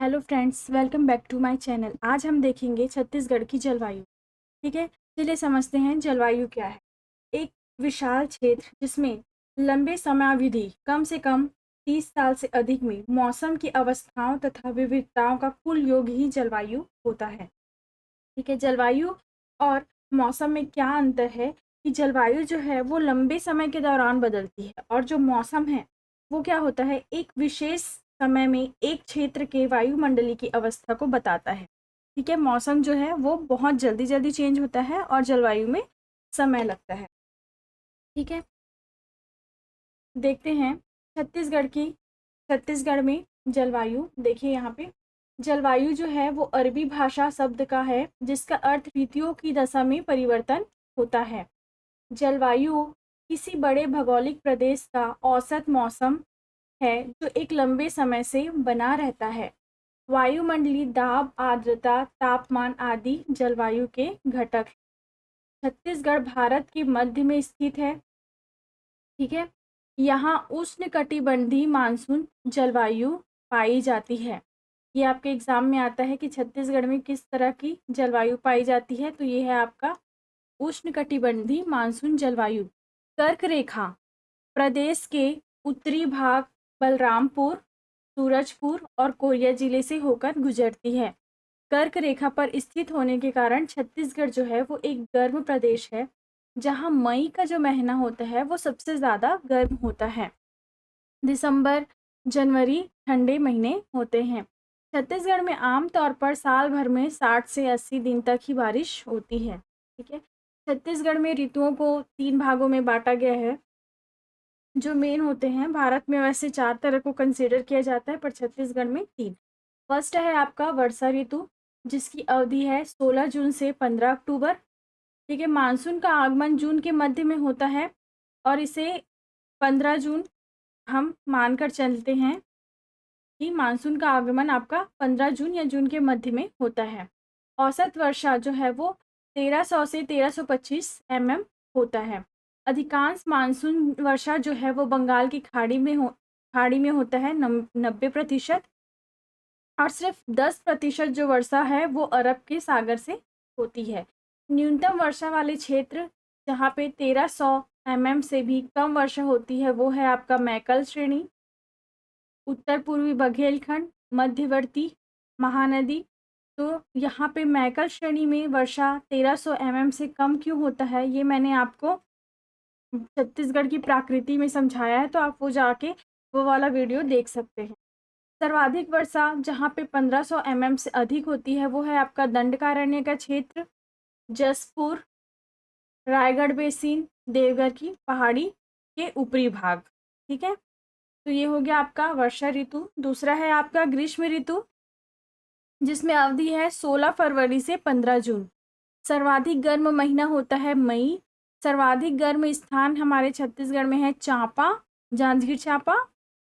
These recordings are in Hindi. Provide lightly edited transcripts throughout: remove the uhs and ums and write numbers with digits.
Hello friends, welcome back to my channel. आज हम देखेंगे छत्तीसगढ़ की जलवायु। ठीक है, चलिए समझते हैं जलवायु क्या है। एक विशाल क्षेत्र जिसमें लंबे समयावधि कम से कम 30 साल से अधिक में मौसम की अवस्थाओं तथा विविधताओं का कुल योग ही जलवायु होता है। ठीक है, जलवायु और मौसम में क्या अंतर है कि जलवायु जो है वो लंबे समय के दौरान बदलती है और जो मौसम है वो क्या होता है, एक विशेष समय में एक क्षेत्र के वायुमंडलीय की अवस्था को बताता है। ठीक है, मौसम जो है वो बहुत जल्दी जल्दी चेंज होता है और जलवायु में समय लगता है। ठीक है, देखते हैं छत्तीसगढ़ में जलवायु। देखिए यहाँ पे जलवायु जो है वो अरबी भाषा शब्द का है जिसका अर्थ ऋतुओं की दशा में परिवर्तन होता है। जलवायु किसी बड़े भौगोलिक प्रदेश का औसत मौसम है जो एक लंबे समय से बना रहता है। वायुमंडलीय दाब, आर्द्रता, तापमान आदि जलवायु के घटक हैं। छत्तीसगढ़ भारत के मध्य में स्थित है। ठीक है, यहाँ उष्णकटिबंधीय मानसून जलवायु पाई जाती है। ये आपके एग्जाम में आता है कि छत्तीसगढ़ में किस तरह की जलवायु पाई जाती है, तो ये है आपका उष्णकटिबंधीय मानसून जलवायु। कर्क रेखा प्रदेश के उत्तरी भाग बलरामपुर, सूरजपुर और कोरिया जिले से होकर गुजरती है। कर्क रेखा पर स्थित होने के कारण छत्तीसगढ़ जो है वो एक गर्म प्रदेश है, जहां मई का जो महीना होता है वो सबसे ज़्यादा गर्म होता है। दिसंबर जनवरी ठंडे महीने होते हैं। छत्तीसगढ़ में आमतौर पर साल भर में 60 से 80 दिन तक ही बारिश होती है। ठीक है, छत्तीसगढ़ में ऋतुओं को 3 भागों में बांटा गया है जो मेन होते हैं। भारत में वैसे 4 तरह को कंसिडर किया जाता है पर छत्तीसगढ़ में 3। फर्स्ट है आपका वर्षा ऋतु जिसकी अवधि है 16 जून से 15 अक्टूबर। ठीक है, मानसून का आगमन जून के मध्य में होता है और इसे 15 जून हम मानकर चलते हैं कि मानसून का आगमन आपका 15 जून या जून के मध्य में होता है। औसत वर्षा जो है वो 1300 से 1325 mm होता है। अधिकांश मानसून वर्षा जो है वो बंगाल की खाड़ी में होता है 90%, और सिर्फ 10% जो वर्षा है वो अरब के सागर से होती है। न्यूनतम वर्षा वाले क्षेत्र जहाँ पे 1300 mm से भी कम वर्षा होती है वो है आपका मैकल श्रेणी, उत्तर पूर्वी बघेलखंड, मध्यवर्ती महानदी। तो यहाँ पे मैकल श्रेणी में वर्षा 1300 mm से कम क्यों होता है, ये मैंने आपको छत्तीसगढ़ की प्रकृति में समझाया है, तो आप वो जाके वो वाला वीडियो देख सकते हैं। सर्वाधिक वर्षा जहाँ पे 1500 mm से अधिक होती है वो है आपका दंडकारण्य का क्षेत्र, जसपुर, रायगढ़ बेसिन, देवघर की पहाड़ी के ऊपरी भाग। ठीक है, तो ये हो गया आपका वर्षा ऋतु। दूसरा है आपका ग्रीष्म ऋतु जिसमें अवधि है 16 फरवरी से 15 जून। सर्वाधिक गर्म महीना होता है मई। सर्वाधिक गर्म स्थान हमारे छत्तीसगढ़ में है चांपा, जांजगीर चांपा।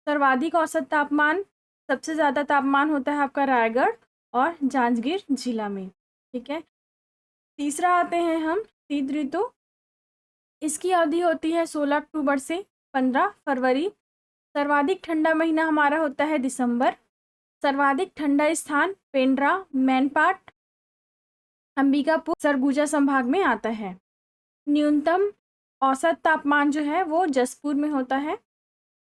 सर्वाधिक औसत तापमान, सबसे ज़्यादा तापमान होता है आपका रायगढ़ और जांजगीर जिला में। ठीक है, तीसरा आते हैं हम शीत ऋतु। इसकी अवधि होती है 16 अक्टूबर से 15 फरवरी। सर्वाधिक ठंडा महीना हमारा होता है दिसंबर। सर्वाधिक ठंडा स्थान पेंड्रा, मैनपाट, अंबिकापुर, सरगुजा संभाग में आता है। न्यूनतम औसत तापमान जो है वो जसपुर में होता है।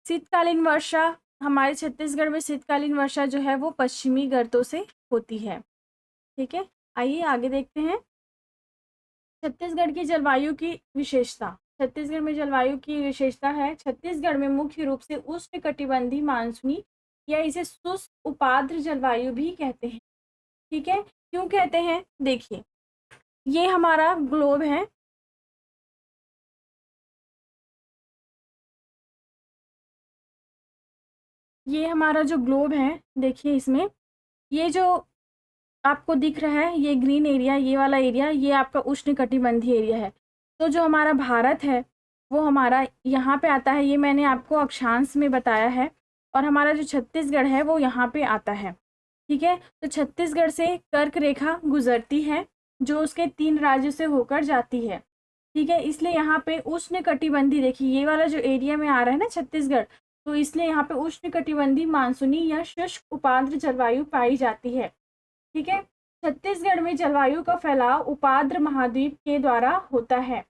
शीतकालीन वर्षा हमारे छत्तीसगढ़ में शीतकालीन वर्षा जो है वो पश्चिमी गर्तों से होती है। ठीक है, आइए आगे देखते हैं छत्तीसगढ़ की जलवायु की विशेषता। छत्तीसगढ़ में जलवायु की विशेषता है, छत्तीसगढ़ में मुख्य रूप से उष्णकटिबंधीय मानसूनी या इसे शुष्क उपाद्र जलवायु भी कहते हैं। ठीक है, क्यों कहते हैं, देखिए ये हमारा ग्लोब है। ये हमारा जो ग्लोब है, देखिए इसमें ये जो आपको दिख रहा है ये ग्रीन एरिया, ये वाला एरिया, ये आपका उष्णकटिबंधीय एरिया है। तो जो हमारा भारत है वो हमारा यहाँ पे आता है, ये मैंने आपको अक्षांश में बताया है। और हमारा जो छत्तीसगढ़ है वो यहाँ पे आता है। ठीक है, तो छत्तीसगढ़ से कर्क रेखा गुजरती है जो उसके 3 राज्यों से होकर जाती है। ठीक है, इसलिए यहाँ पे उष्णकटिबंधीय, देखिए ये वाला जो एरिया में आ रहा है ना छत्तीसगढ़, तो इसलिए यहाँ पे उष्णकटिबंधीय मानसूनी या शुष्क उपाद्र जलवायु पाई जाती है। ठीक है। छत्तीसगढ़ में जलवायु का फैलाव उपाद्र महाद्वीप के द्वारा होता है।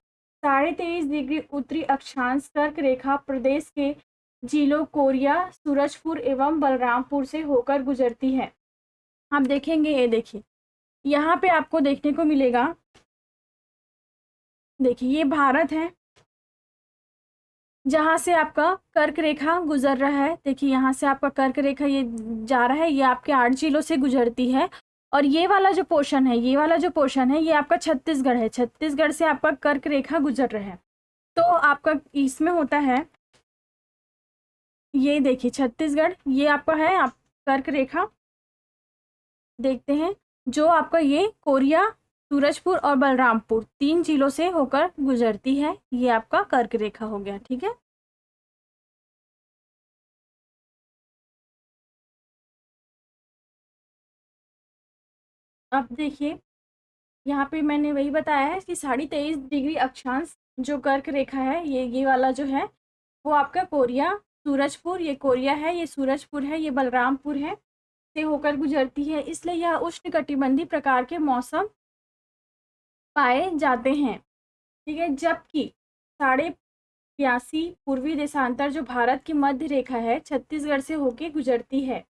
23.5 डिग्री उत्तरी अक्षांश कर्क रेखा प्रदेश के जिलों कोरिया, सूरजपुर एवं बलरामपुर से होकर गुजरती है। आप देखेंगे, ये देखिए यहाँ पे आपको देखने को मिलेगा, देखिए ये भारत है जहाँ से आपका कर्क रेखा गुजर रहा है। देखिए यहाँ से आपका कर्क रेखा ये जा रहा है, ये आपके 8 जिलों से गुजरती है। और ये वाला जो पोर्शन है, ये वाला जो पोर्शन है, ये आपका छत्तीसगढ़ है। छत्तीसगढ़ से आपका कर्क रेखा गुजर रहा है। तो आपका इसमें होता है, ये देखिए छत्तीसगढ़, ये आपका है आप कर्क रेखा देखते हैं, जो आपका ये कोरिया, सूरजपुर और बलरामपुर 3 जिलों से होकर गुजरती है। ये आपका कर्क रेखा हो गया। ठीक है। अब देखिए यहाँ पे मैंने वही बताया है कि 23.5 डिग्री अक्षांश जो कर्क रेखा है, ये वाला जो है वो आपका कोरिया, सूरजपुर, ये कोरिया है, ये सूरजपुर है, ये बलरामपुर है, से होकर गुजरती है। इसलिए यह उष्णकटिबंधीय प्रकार के मौसम पाए जाते हैं। ठीक है। जबकि 82 पूर्वी देशांतर जो भारत की मध्य रेखा है, छत्तीसगढ़ से होके गुजरती है।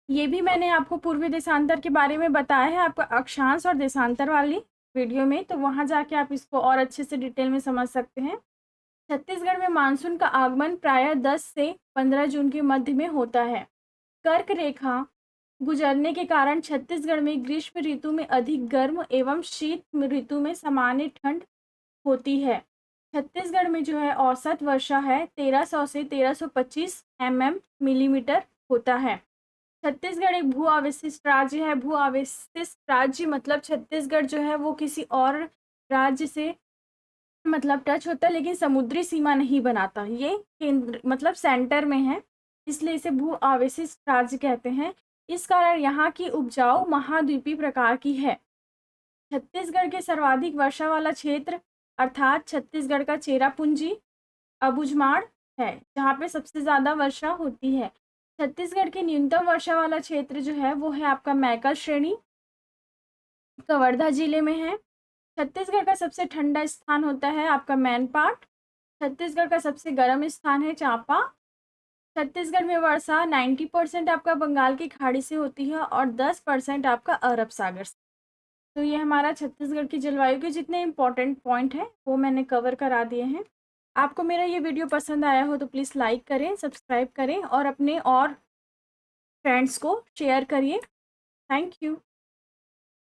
ये भी मैंने आपको पूर्वी देशांतर के बारे में बताया है आपका अक्षांश और देशांतर वाली वीडियो में, तो वहाँ जाके आप इसको और अच्छे से डिटेल में समझ सकते हैं। छत्तीसगढ़ में मानसून का आगमन प्रायः 10 से 15 जून के मध्य में होता है। कर्क रेखा गुजरने के कारण छत्तीसगढ़ में ग्रीष्म ऋतु में अधिक गर्म एवं शीत ऋतु में सामान्य ठंड होती है। छत्तीसगढ़ में जो है औसत वर्षा है 1300 से 1325 मिलीमीटर होता है। छत्तीसगढ़ एक भू अवशिष्ट राज्य है। भू अवशिष्ट राज्य मतलब छत्तीसगढ़ जो है वो किसी और राज्य से मतलब टच होता है, लेकिन समुद्री सीमा नहीं बनाता। ये केंद्र मतलब सेंटर में है, इसलिए इसे भू अवशिष्ट राज्य कहते हैं। इस कारण यहाँ की उपजाऊ महाद्वीपीय प्रकार की है। छत्तीसगढ़ के सर्वाधिक वर्षा वाला क्षेत्र अर्थात छत्तीसगढ़ का चेरापूंजी अबूझमाड़ है, जहाँ पे सबसे ज़्यादा वर्षा होती है। छत्तीसगढ़ के न्यूनतम वर्षा वाला क्षेत्र जो है वो है आपका मैकल श्रेणी, कवर्धा जिले में है। छत्तीसगढ़ का सबसे ठंडा स्थान होता है आपका मैनपाट। छत्तीसगढ़ का सबसे गर्म स्थान है चांपा। छत्तीसगढ़ में वर्षा 90% आपका बंगाल की खाड़ी से होती है और 10% आपका अरब सागर से। तो ये हमारा छत्तीसगढ़ की जलवायु के जितने इम्पोर्टेंट पॉइंट हैं वो मैंने कवर करा दिए हैं। आपको मेरा ये वीडियो पसंद आया हो तो प्लीज़ लाइक करें, सब्सक्राइब करें और अपने और फ्रेंड्स को शेयर करिए। Thank you.